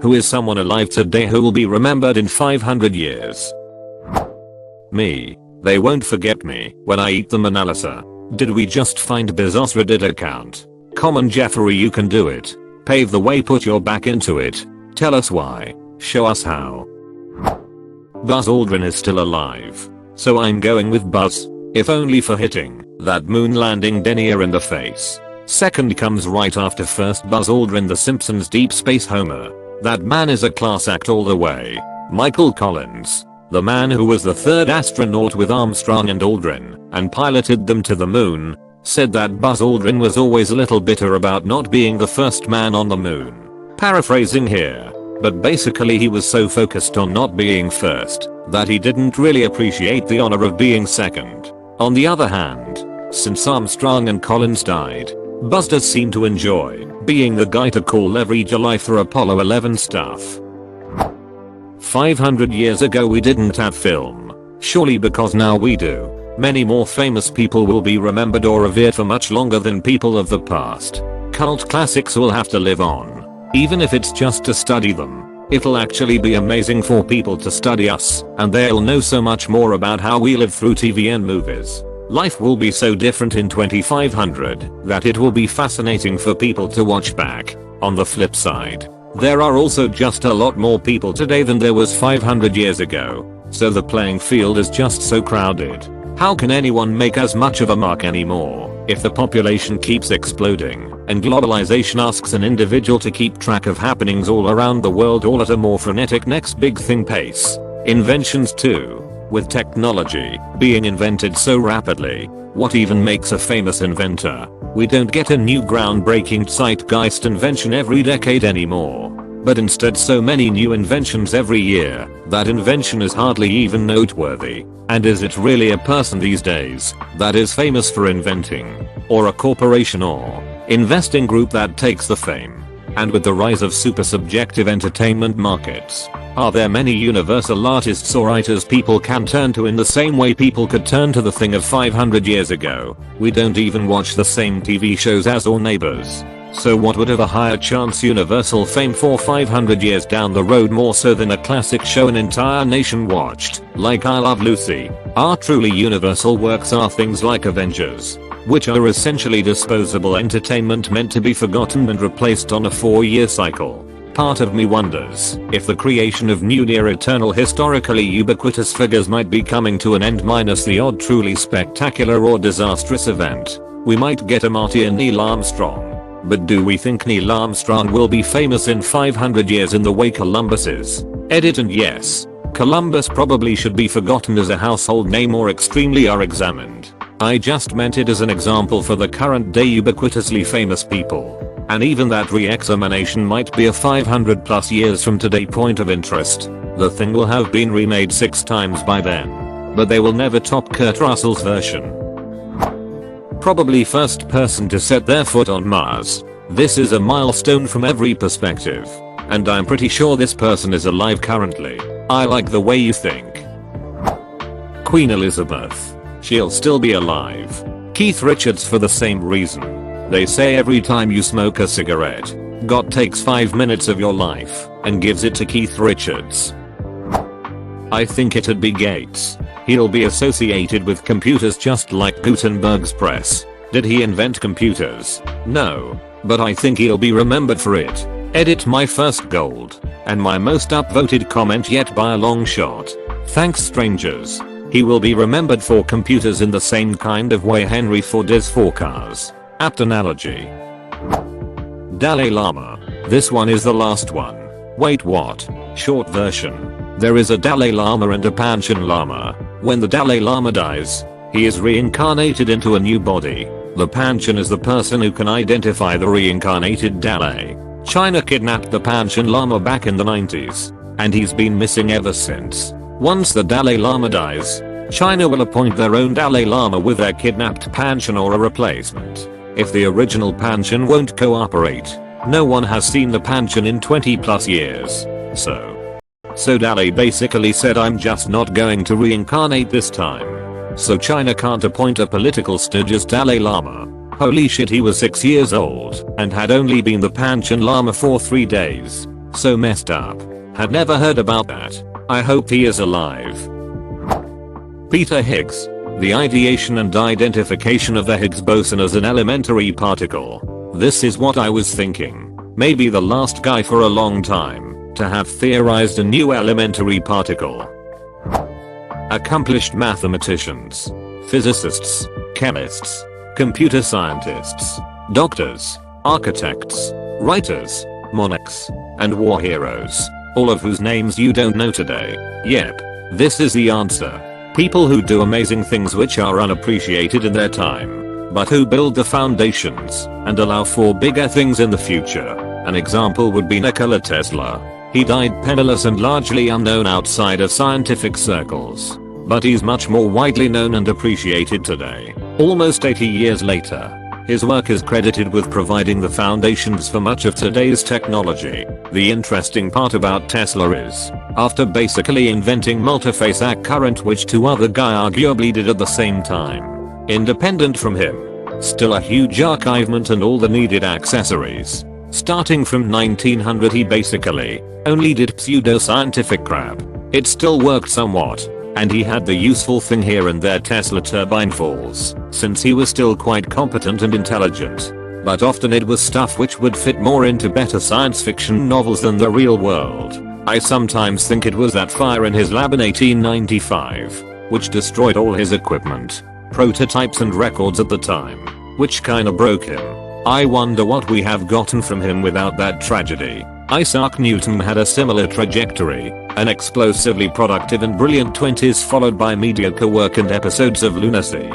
Who is someone alive today who will be remembered in 500 years? Me. They won't forget me when I eat the Mona Lisa. Did we just find Bezos' Reddit account? Common Jeffrey, you can do it. Pave the way, put your back into it. Tell us why. Show us how. Buzz Aldrin is still alive. So I'm going with Buzz. If only for hitting that moon landing denier in the face. Second comes right after first Buzz Aldrin, The Simpsons Deep Space Homer. That man is a class act all the way. Michael Collins. The man who was the third astronaut with Armstrong and Aldrin and piloted them to the moon, said that Buzz Aldrin was always a little bitter about not being the first man on the moon. Paraphrasing here, but basically he was so focused on not being first that he didn't really appreciate the honor of being second. On the other hand, since Armstrong and Collins died, Buzz does seem to enjoy being the guy to call every July for Apollo 11 stuff. 500 years ago we didn't have film. Surely because now we do. Many more famous people will be remembered or revered for much longer than people of the past. Cult classics will have to live on. Even if it's just to study them. It'll actually be amazing for people to study us, and they'll know so much more about how we live through TV and movies. Life will be so different in 2500 that it will be fascinating for people to watch back. On the flip side, there are also just a lot more people today than there was 500 years ago, so the playing field is just so crowded. How can anyone make as much of a mark anymore if the population keeps exploding and globalization asks an individual to keep track of happenings all around the world all at a more frenetic next big thing pace? Inventions too. With technology being invented so rapidly, what even makes a famous inventor? We don't get a new groundbreaking zeitgeist invention every decade anymore, but instead so many new inventions every year that invention is hardly even noteworthy. And is it really a person these days that is famous for inventing, or a corporation or investing group that takes the fame? And with the rise of super subjective entertainment markets, are there many universal artists or writers people can turn to in the same way people could turn to the thing of 500 years ago? We don't even watch the same TV shows as our neighbors. So what would have a higher chance universal fame for 500 years down the road more so than a classic show an entire nation watched, like I Love Lucy? Our truly universal works are things like Avengers, which are essentially disposable entertainment meant to be forgotten and replaced on a 4-year cycle. Part of me wonders if the creation of new near eternal historically ubiquitous figures might be coming to an end minus the odd truly spectacular or disastrous event. We might get a martyr Neil Armstrong. But do we think Neil Armstrong will be famous in 500 years in the way Columbus is? Edit. And yes, Columbus probably should be forgotten as a household name or extremely examined. I just meant it as an example for the current day ubiquitously famous people. And even that re-examination might be a 500 plus years from today point of interest. The thing will have been remade 6 times by then. But they will never top Kurt Russell's version. Probably first person to set their foot on Mars. This is a milestone from every perspective. And I'm pretty sure this person is alive currently. I like the way you think. Queen Elizabeth. She'll still be alive. Keith Richards for the same reason. They say every time you smoke a cigarette, God takes 5 minutes of your life and gives it to Keith Richards. I think it'd be Gates. He'll be associated with computers just like Gutenberg's press. Did he invent computers? No. But I think he'll be remembered for it. Edit. My first gold. And my most upvoted comment yet by a long shot. Thanks strangers. He will be remembered for computers in the same kind of way Henry Ford is for cars. Apt analogy. Dalai Lama. This one is the last one. Wait, what? Short version. There is a Dalai Lama and a Panchen Lama. When the Dalai Lama dies, he is reincarnated into a new body. The Panchen is the person who can identify the reincarnated Dalai. China kidnapped the Panchen Lama back in the 90s, and he's been missing ever since. Once the Dalai Lama dies, China will appoint their own Dalai Lama with their kidnapped Panchen or a replacement. If the original Panchen won't cooperate, no one has seen the Panchen in 20 plus years. So Dalai basically said, I'm just not going to reincarnate this time. So China can't appoint a political stooge as Dalai Lama. Holy shit, he was 6 years old and had only been the Panchen Lama for 3 days. So messed up. Had never heard about that. I hope he is alive. Peter Higgs. The ideation and identification of the Higgs boson as an elementary particle. This is what I was thinking. Maybe the last guy for a long time to have theorized a new elementary particle. Accomplished mathematicians, physicists, chemists, computer scientists, doctors, architects, writers, monarchs, and war heroes, all of whose names you don't know today. Yep, this is the answer. People who do amazing things which are unappreciated in their time, but who build the foundations and allow for bigger things in the future. An example would be Nikola Tesla. He died penniless and largely unknown outside of scientific circles, but he's much more widely known and appreciated today. Almost 80 years later, his work is credited with providing the foundations for much of today's technology. The interesting part about Tesla is, after basically inventing multiphase arc current, which two other guys arguably did at the same time, independent from him, still a huge archivement and all the needed accessories. Starting from 1900 he basically only did pseudo-scientific crap. It still worked somewhat, and he had the useful thing here and there Tesla turbine falls, since he was still quite competent and intelligent. But often it was stuff which would fit more into better science fiction novels than the real world. I sometimes think it was that fire in his lab in 1895, which destroyed all his equipment, prototypes and records at the time, which kinda broke him. I wonder what we have gotten from him without that tragedy. Isaac Newton had a similar trajectory, an explosively productive and brilliant 20s followed by mediocre work and episodes of lunacy.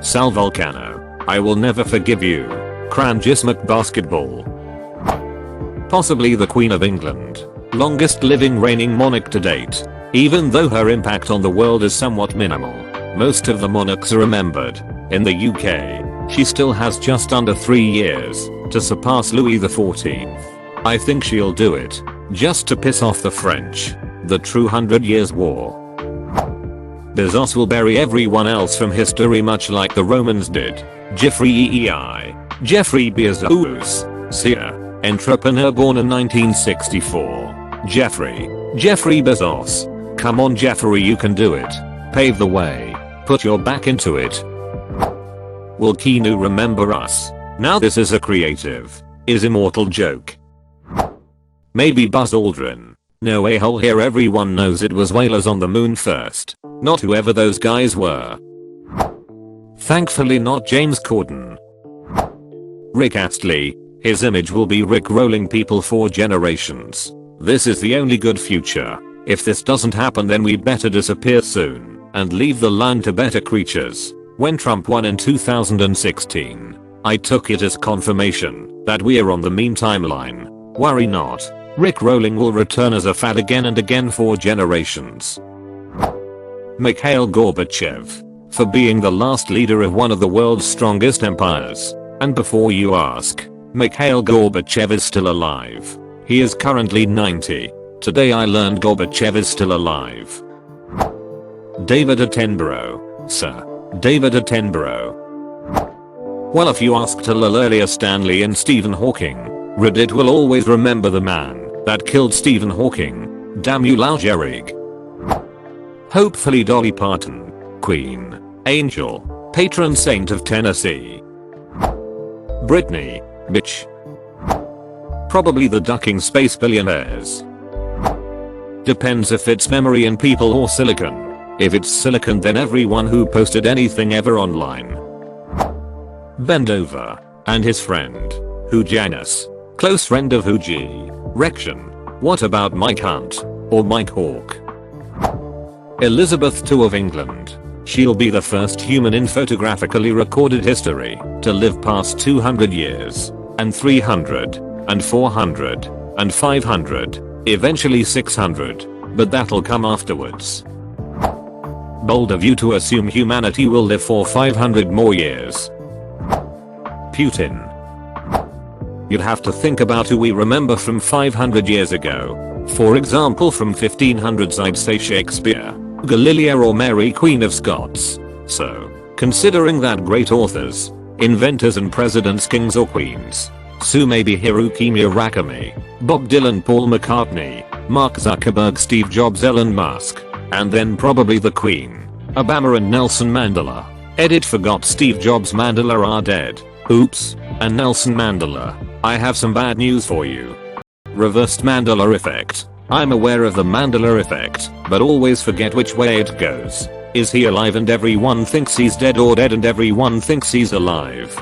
Sal Vulcano. I will never forgive you. Crangismic basketball. Possibly the Queen of England. Longest living reigning monarch to date. Even though her impact on the world is somewhat minimal, most of the monarchs are remembered. In the UK, she still has just under 3 years to surpass Louis XIV. I think she'll do it, just to piss off the French. The true 100 Years' War. Bezos will bury everyone else from history much like the Romans did. Jeffrey Jeffrey Bezos. Seer. Entrepreneur born in 1964. Jeffrey Bezos. Come on Jeffrey, you can do it. Pave the way. Put your back into it. Will Keanu remember us? Now this is a creative, is immortal joke. Maybe Buzz Aldrin. No a-hole here, everyone knows it was whalers on the moon first, not whoever those guys were. Thankfully not James Corden. Rick Astley. His image will be Rick rolling people for generations. This is the only good future. If this doesn't happen then we better disappear soon and leave the land to better creatures. When Trump won in 2016, I took it as confirmation that we're on the meme timeline. Worry not. Rick rolling will return as a fad again and again for generations. Mikhail Gorbachev. For being the last leader of one of the world's strongest empires. And before you ask, Mikhail Gorbachev is still alive. He is currently 90. Today I learned Gorbachev is still alive. David Attenborough. Sir. David Attenborough. Well, if you ask to earlier Stanley and Stephen Hawking, Reddit will always remember the man that killed Stephen Hawking. Damn you Lal Gehrig. Hopefully Dolly Parton. Queen. Angel. Patron saint of Tennessee. Britney. Bitch. Probably the ducking space billionaires. Depends if it's memory and people or silicon. If it's silicon then everyone who posted anything ever online. Bendover. And his friend. Who Janus. Close friend of Huji. Rection. What about Mike Hunt? Or Mike Hawke? Elizabeth II of England. She'll be the first human in photographically recorded history to live past 200 years. And 300. And 400. And 500. Eventually 600. But that'll come afterwards. Bold of you to assume humanity will live for 500 more years. Putin. You'd have to think about who we remember from 500 years ago. For example from 1500s I'd say Shakespeare, Galileo or Mary Queen of Scots. So, considering that great authors, inventors and presidents, kings or queens, Sue maybe Haruki Murakami, Bob Dylan, Paul McCartney, Mark Zuckerberg, Steve Jobs, Elon Musk, and then probably the Queen, Obama and Nelson Mandela. Edit forgot Steve Jobs, Mandela are dead. Oops, and Nelson Mandela. I have some bad news for you. Reversed Mandela effect. I'm aware of the Mandela effect, but always forget which way it goes. Is he alive and everyone thinks he's dead, or dead and everyone thinks he's alive?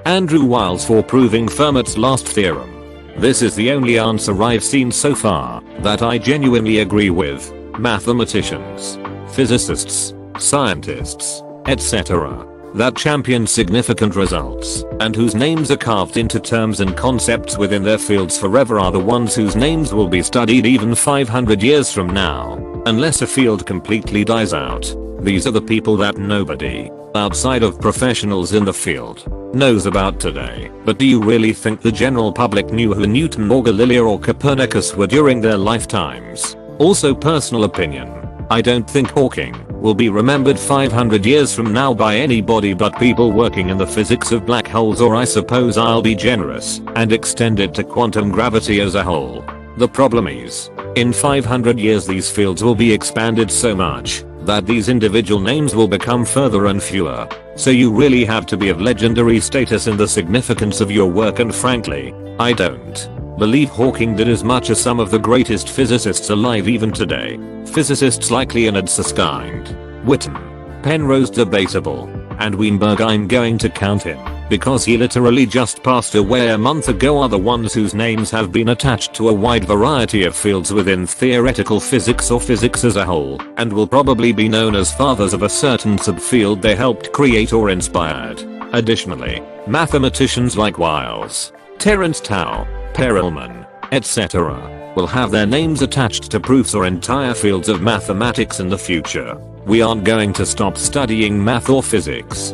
Andrew Wiles for proving Fermat's last theorem. This is the only answer I've seen so far that I genuinely agree with. Mathematicians, physicists, scientists, etc. that champion significant results and whose names are carved into terms and concepts within their fields forever are the ones whose names will be studied even 500 years from now, unless a field completely dies out. These are the people that nobody, outside of professionals in the field, knows about today. But do you really think the general public knew who Newton or Galileo or Copernicus were during their lifetimes? Also, personal opinion, I don't think Hawking will be remembered 500 years from now by anybody but people working in the physics of black holes, or I suppose I'll be generous and extend it to quantum gravity as a whole. The problem is, in 500 years these fields will be expanded so much that these individual names will become further and fewer. So you really have to be of legendary status in the significance of your work, and frankly, I don't believe Hawking did as much as some of the greatest physicists alive even today. Physicists like Leonard Susskind, Whitman, Penrose debatable, and Weinberg I'm going to count him, because he literally just passed away a month ago, are the ones whose names have been attached to a wide variety of fields within theoretical physics or physics as a whole, and will probably be known as fathers of a certain subfield they helped create or inspired. Additionally, mathematicians like Wiles, Terence Tao, Perelman, etc. will have their names attached to proofs or entire fields of mathematics in the future. We aren't going to stop studying math or physics.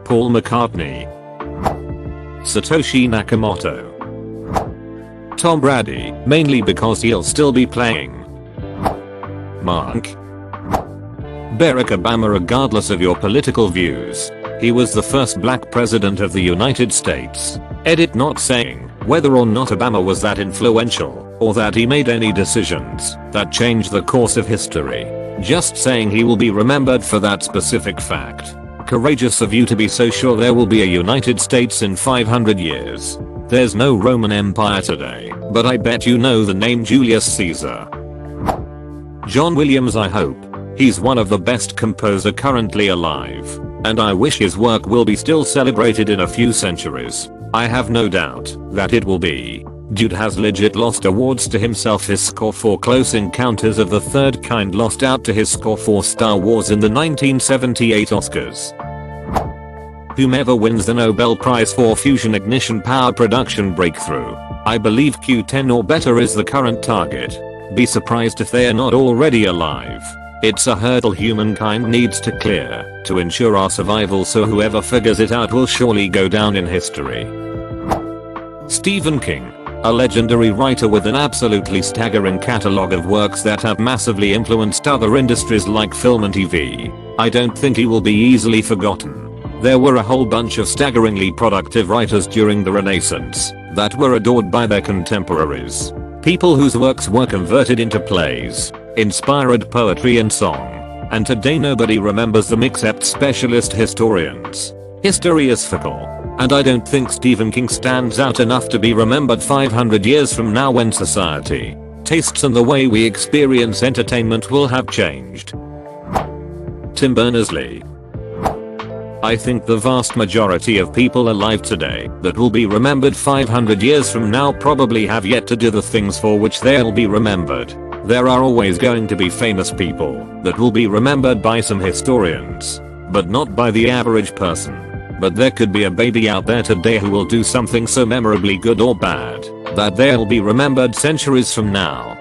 Paul McCartney, Satoshi Nakamoto, Tom Brady, mainly because he'll still be playing, Mark, Barack Obama. Regardless of your political views, he was the first black president of the United States. Edit not saying whether or not Obama was that influential or that he made any decisions that changed the course of history. Just saying he will be remembered for that specific fact. Courageous of you to be so sure there will be a United States in 500 years. There's no Roman Empire today, but I bet you know the name Julius Caesar. John Williams. I hope he's one of the best composer currently alive, and I wish his work will be still celebrated in a few centuries. I have no doubt that it will be. Dude has legit lost awards to himself. His score for Close Encounters of the Third Kind lost out to his score for Star Wars in the 1978 Oscars. Whomever wins the Nobel Prize for Fusion Ignition Power Production Breakthrough, I believe Q10 or better is the current target. Be surprised if they are not already alive. It's a hurdle humankind needs to clear to ensure our survival, so whoever figures it out will surely go down in history. Stephen King, a legendary writer with an absolutely staggering catalog of works that have massively influenced other industries like film and TV. I don't think he will be easily forgotten. There were a whole bunch of staggeringly productive writers during the Renaissance that were adored by their contemporaries. People whose works were converted into plays, inspired poetry and song, and today nobody remembers them except specialist historians. History is fickle, and I don't think Stephen King stands out enough to be remembered 500 years from now when society, tastes and the way we experience entertainment will have changed. Tim Berners-Lee. I think the vast majority of people alive today that will be remembered 500 years from now probably have yet to do the things for which they'll be remembered. There are always going to be famous people that will be remembered by some historians, but not by the average person. But there could be a baby out there today who will do something so memorably good or bad that they'll be remembered centuries from now.